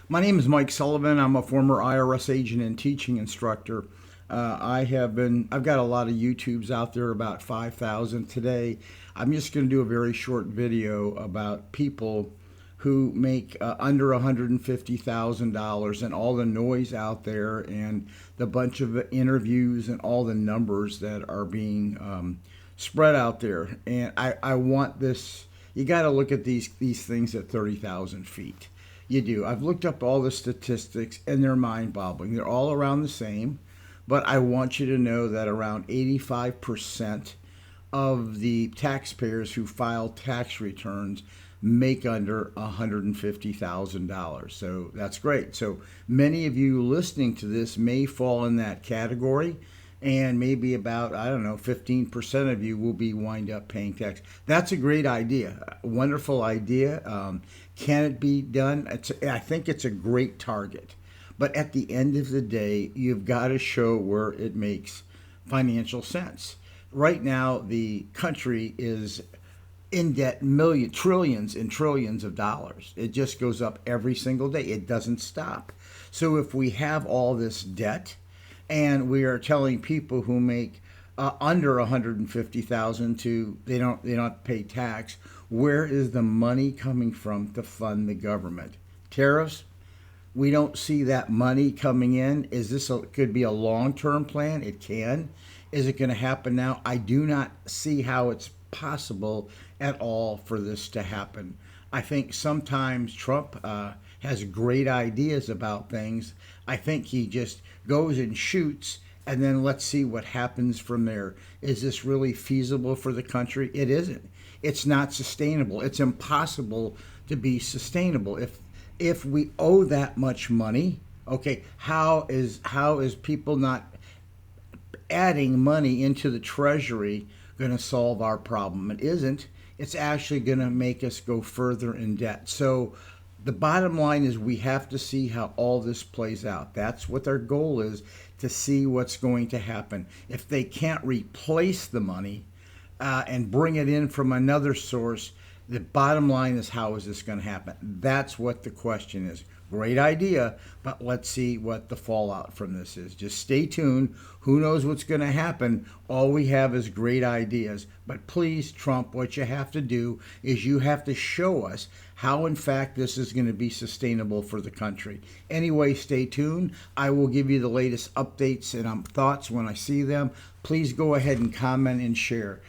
My name is Mike Sullivan. I'm a former IRS agent and teaching instructor. I've got a lot of YouTubes out there, about 5,000 today. I'm just going to do a very short video about people who make under $150,000 and all the noise out there and the bunch of interviews and all the numbers that are being spread out there. And I want this, you got to look at these things at 30,000 feet. You do. I've looked up all the statistics and they're mind boggling. They're all around the same, but I want you to know that around 85% of the taxpayers who file tax returns make under $150,000. So that's great. So many of you listening to this may fall in that category, and maybe about, I don't know, 15% of you will be wind up paying tax. That's a great idea, a wonderful idea. Can it be done? I think it's a great target. But at the end of the day, you've got to show where it makes financial sense. Right now, the country is in debt trillions and trillions of dollars. It just goes up every single day. It doesn't stop. So if we have all this debt, and we are telling people who make under 150,000 to they don't pay tax, where is the money coming from to fund the government? Tariffs? We don't see that money coming in. Is this could be a long-term plan? It can. Is it going to happen now? I do not see how it's possible at all for this to happen. I think sometimes Trump has great ideas about things. I think he just goes and shoots, and then let's see what happens from there. Is this really feasible for the country? It isn't. It's not sustainable. It's impossible to be sustainable. If we owe that much money, okay, how is people not adding money into the treasury going to solve our problem? It isn't. It's actually going to make us go further in debt. So the bottom line is we have to see how all this plays out. That's what their goal is, to see what's going to happen. If they can't replace the money and bring it in from another source, the bottom line is, how is this going to happen? That's what the question is. Great idea, but let's see what the fallout from this is. Just stay tuned. Who knows what's going to happen? All we have is great ideas. But please, Trump, what you have to do is you have to show us how, in fact, this is going to be sustainable for the country. Anyway, stay tuned. I will give you the latest updates and thoughts when I see them. Please go ahead and comment and share.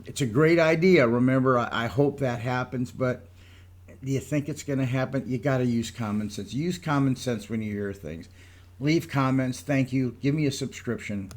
It's a great idea. Remember, I hope that happens, but do you think it's going to happen? You got to use common sense. Use common sense when you hear things. Leave comments. Thank you. Give me a subscription.